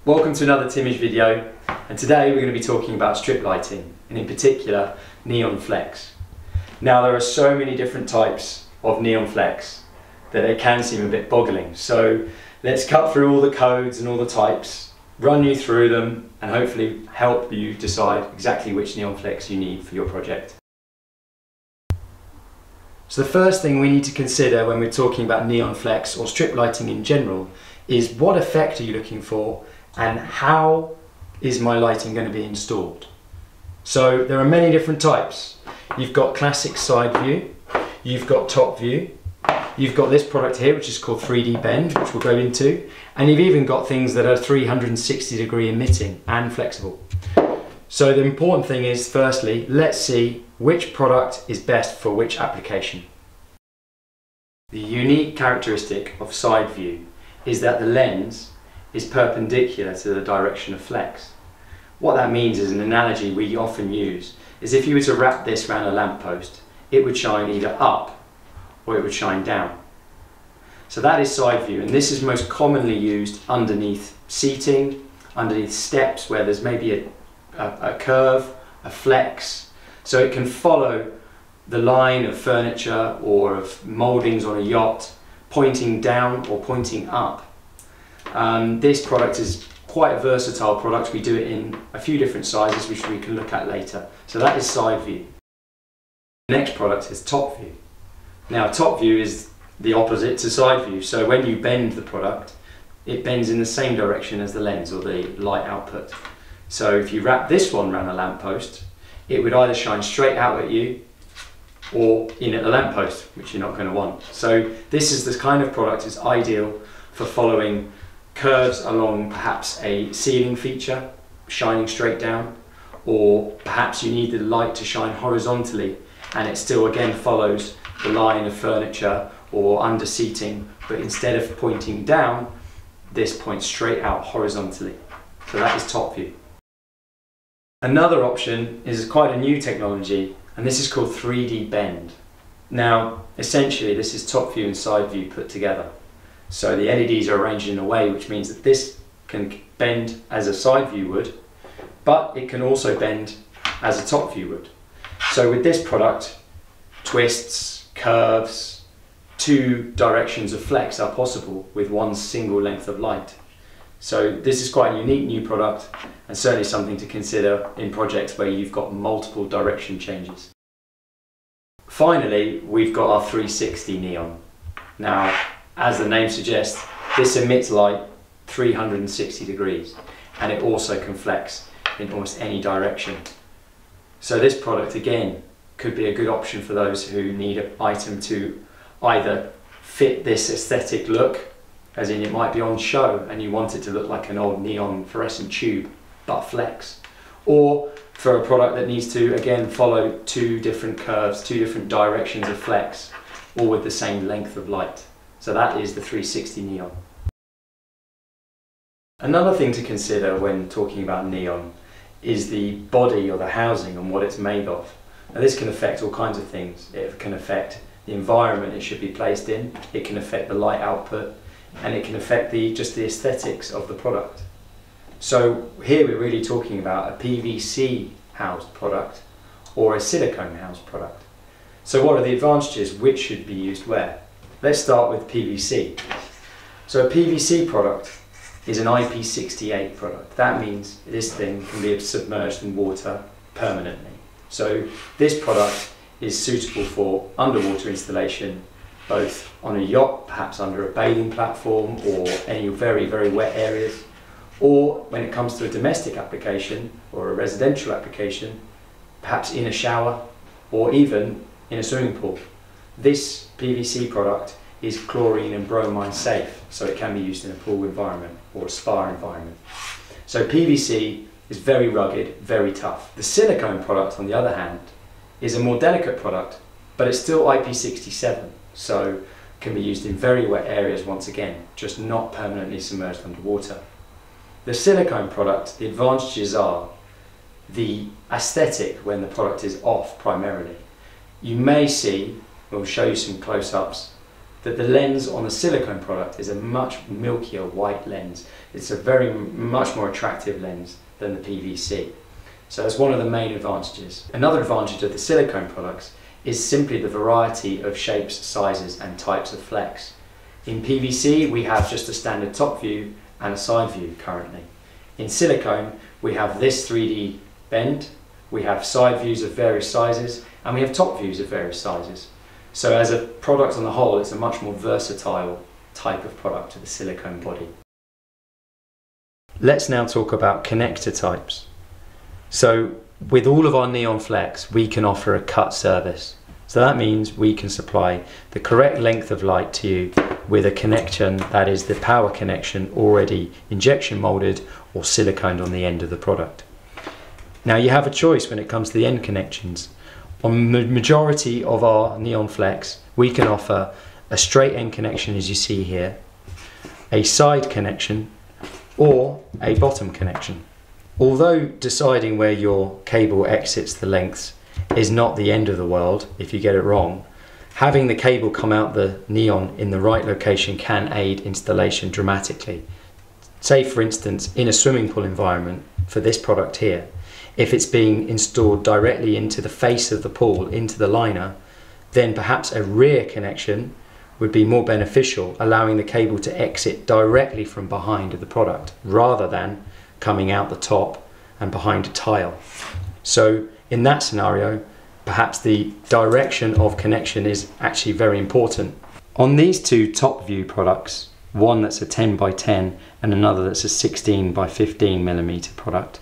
Welcome to another Timage video, and today we're going to be talking about strip lighting, and in particular neon flex. Now there are so many different types of neon flex that it can seem a bit boggling, so let's cut through all the codes and all the types, run you through them and hopefully help you decide exactly which neon flex you need for your project. So the first thing we need to consider when we're talking about neon flex or strip lighting in general is what effect are you looking for and how is my lighting going to be installed. So there are many different types. You've got classic side view, you've got top view, you've got this product here which is called 3D bend, which we'll go into, and you've even got things that are 360-degree emitting and flexible. So the important thing is, firstly, let's see which product is best for which application. The unique characteristic of side view is that the lens is perpendicular to the direction of flex. What that means is, an analogy we often use is if you were to wrap this around a lamppost, it would shine either up or it would shine down. So that is side view, and this is most commonly used underneath seating, underneath steps where there's maybe a curve, a flex, so it can follow the line of furniture or of mouldings on a yacht pointing down or pointing up. This product is quite a versatile product. We do it in a few different sizes which we can look at later. So that is side view. The next product is top view. Now top view is the opposite to side view. So when you bend the product, it bends in the same direction as the lens or the light output. So if you wrap this one around a lamppost, it would either shine straight out at you or in at the lamppost, which you're not going to want. So this is the kind of product that's ideal for following curves along perhaps a ceiling feature, shining straight down, or perhaps you need the light to shine horizontally and it still again follows the line of furniture or under seating, but instead of pointing down, this points straight out horizontally. So that is top view. Another option is quite a new technology, and this is called 3D bend. Now essentially this is top view and side view put together. So the LEDs are arranged in a way which means that this can bend as a side view would, but it can also bend as a top view would. So with this product, twists, curves, two directions of flex are possible with one single length of light. So this is quite a unique new product and certainly something to consider in projects where you've got multiple direction changes. Finally, we've got our 360 neon. Now, as the name suggests, this emits light 360 degrees and it also can flex in almost any direction. So this product again could be a good option for those who need an item to either fit this aesthetic look, as in it might be on show and you want it to look like an old neon fluorescent tube but flex, or for a product that needs to again follow two different curves, two different directions of flex, all with the same length of light. So that is the 360 neon. Another thing to consider when talking about neon is the body or the housing and what it's made of. Now this can affect all kinds of things. It can affect the environment it should be placed in, it can affect the light output, and it can affect just the aesthetics of the product. So here we're really talking about a PVC housed product or a silicone housed product. So what are the advantages? Which should be used where? Let's start with PVC. So a PVC product is an IP68 product. That means this thing can be submerged in water permanently. So this product is suitable for underwater installation, both on a yacht, perhaps under a bathing platform or any very, very wet areas, or when it comes to a domestic application or a residential application, perhaps in a shower or even in a swimming pool. This PVC product is chlorine and bromine safe, so it can be used in a pool environment or a spa environment. So PVC is very rugged, very tough. The silicone product, on the other hand, is a more delicate product, but it's still IP67, so can be used in very wet areas once again, just not permanently submerged underwater. The silicone product, the advantages are the aesthetic when the product is off primarily. You may see, we'll show you some close-ups, that the lens on a silicone product is a much milkier white lens. It's a much more attractive lens than the PVC. So that's one of the main advantages. Another advantage of the silicone products is simply the variety of shapes, sizes and types of flex. In PVC we have just a standard top view and a side view currently. In silicone we have this 3D bend, we have side views of various sizes, and we have top views of various sizes. So as a product on the whole, it's a much more versatile type of product to the silicone body. Let's now talk about connector types. So with all of our Neon Flex, we can offer a cut service. So that means we can supply the correct length of light to you with a connection that is the power connection already injection molded or siliconed on the end of the product. Now you have a choice when it comes to the end connections. On the majority of our Neon Flex, we can offer a straight end connection as you see here, a side connection, or a bottom connection. Although deciding where your cable exits the lengths is not the end of the world if you get it wrong, having the cable come out the neon in the right location can aid installation dramatically. Say for instance in a swimming pool environment for this product here, if it's being installed directly into the face of the pool, into the liner, then perhaps a rear connection would be more beneficial, allowing the cable to exit directly from behind of the product rather than coming out the top and behind a tile. So in that scenario, perhaps the direction of connection is actually very important. On these two top view products, one that's a 10 by 10 and another that's a 16 by 15 millimeter product,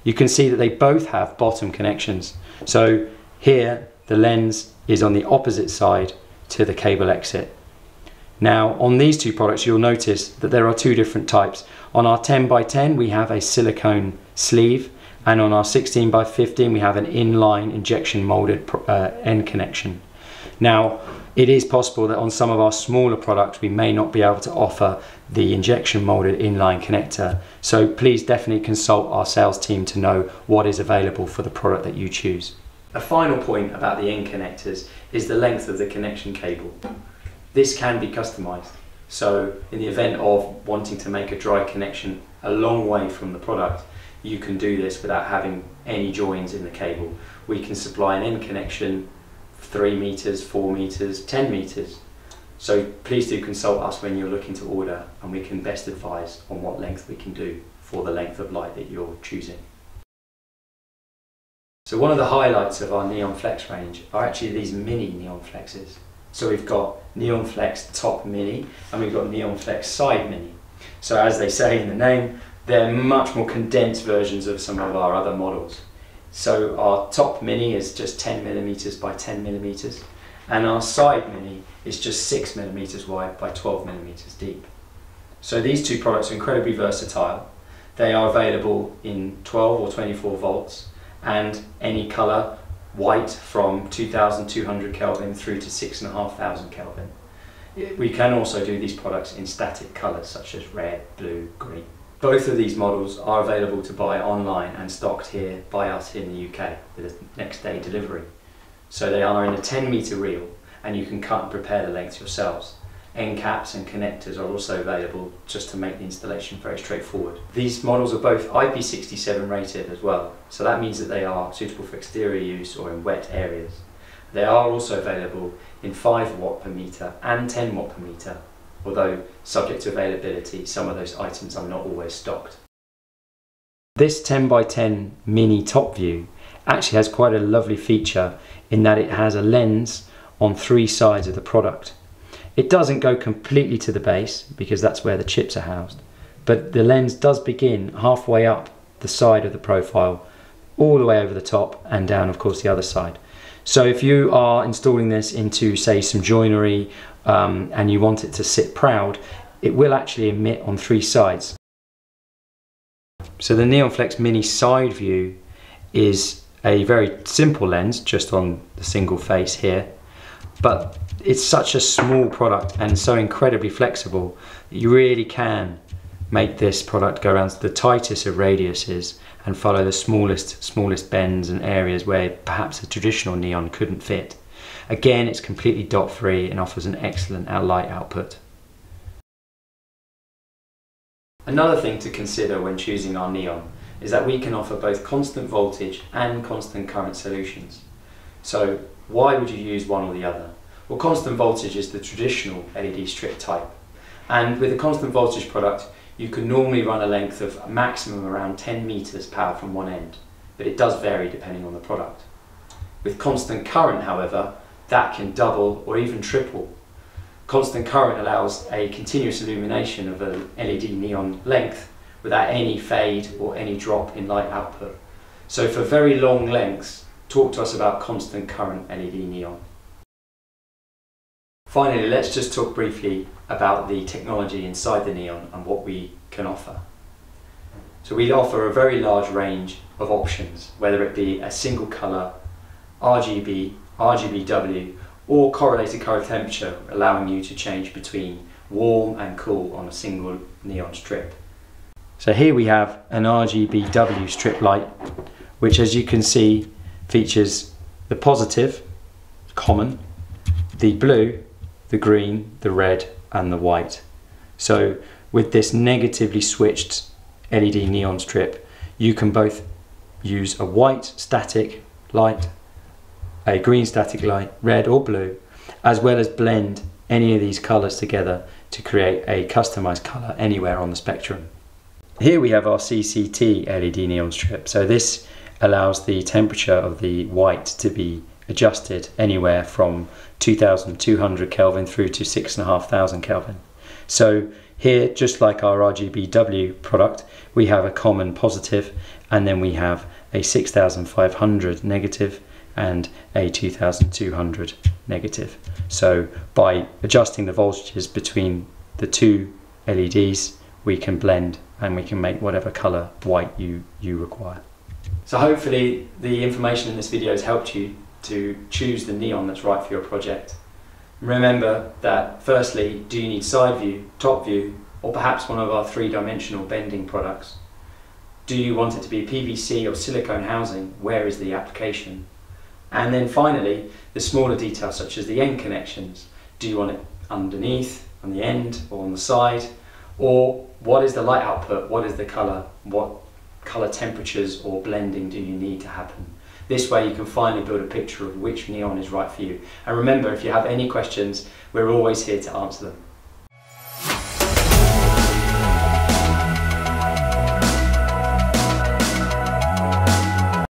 you can see that they both have bottom connections. So here the lens is on the opposite side to the cable exit. Now on these two products you'll notice that there are two different types. On our 10 by 10 we have a silicone sleeve, and on our 16 by 15 we have an inline injection molded end connection. Now it is possible that on some of our smaller products we may not be able to offer the injection molded inline connector, so please definitely consult our sales team to know what is available for the product that you choose. A final point about the end connectors is the length of the connection cable. This can be customized, so in the event of wanting to make a dry connection a long way from the product, you can do this without having any joins in the cable. We can supply an end connection 3 meters, 4 meters, 10 meters. So please do consult us when you're looking to order, and we can best advise on what length we can do for the length of light that you're choosing. So one of the highlights of our Neon Flex range are actually these mini Neon Flexes. So we've got Neon Flex Top Mini and we've got Neon Flex Side Mini. So as they say in the name, they're much more condensed versions of some of our other models. So our Top Mini is just 10 millimeters by 10 millimeters, and our Side Mini is just 6 millimeters wide by 12 millimeters deep. So these two products are incredibly versatile. They are available in 12 or 24 volts and any color, white from 2200 Kelvin through to 6500 Kelvin. We can also do these products in static colors such as red, blue, green. Both of these models are available to buy online and stocked here by us in the UK with a next day delivery. So they are in a 10 meter reel and you can cut and prepare the length yourselves. End caps and connectors are also available just to make the installation very straightforward. These models are both IP67 rated as well, so that means that they are suitable for exterior use or in wet areas. They are also available in 5 watt per meter and 10 watt per meter, although subject to availability, some of those items are not always stocked. This 10 by 10 mini top view actually has quite a lovely feature in that it has a lens on 3 sides of the product. It doesn't go completely to the base because that's where the chips are housed, but the lens does begin halfway up the side of the profile, all the way over the top and down of course the other side. So if you are installing this into say some joinery and you want it to sit proud, it will actually emit on 3 sides. So the Neon Flex Mini side view is a very simple lens just on the single face here, but it's such a small product and so incredibly flexible that you really can make this product go around to the tightest of radiuses and follow the smallest bends and areas where perhaps a traditional neon couldn't fit. Again, it's completely dot free and offers an excellent light output. Another thing to consider when choosing our neon is that we can offer both constant voltage and constant current solutions. So why would you use one or the other? Well, constant voltage is the traditional LED strip type, and with a constant voltage product you can normally run a length of a maximum around 10 meters power from one end, but it does vary depending on the product. With constant current, however, that can double or even triple. Constant current allows a continuous illumination of a LED neon length without any fade or any drop in light output. So for very long lengths, talk to us about constant current LED neon. Finally, let's just talk briefly about the technology inside the neon and what we can offer. So we offer a very large range of options, whether it be a single colour, RGB, RGBW, or correlated color temperature, allowing you to change between warm and cool on a single neon strip. So here we have an RGBW strip light, which, as you can see, features the positive, common, the blue, the green, the red and the white. So with this negatively switched LED neon strip, you can both use a white static light, a green static light, red or blue, as well as blend any of these colours together to create a customized colour anywhere on the spectrum. Here we have our CCT LED neon strip. So this allows the temperature of the white to be adjusted anywhere from 2200 Kelvin through to 6500 Kelvin. So here, just like our RGBW product, we have a common positive, and then we have a 6500 negative and a 2200 negative. So by adjusting the voltages between the two LEDs, we can blend and we can make whatever colour white you require. So hopefully the information in this video has helped you to choose the neon that's right for your project. Remember that firstly, do you need side view, top view, or perhaps one of our three-dimensional bending products? Do you want it to be PVC or silicone housing? Where is the application? And then finally, the smaller details such as the end connections. Do you want it underneath, on the end, or on the side? Or what is the light output? What is the colour? What colour temperatures or blending do you need to happen? This way you can finally build a picture of which neon is right for you. And remember, if you have any questions, we're always here to answer them.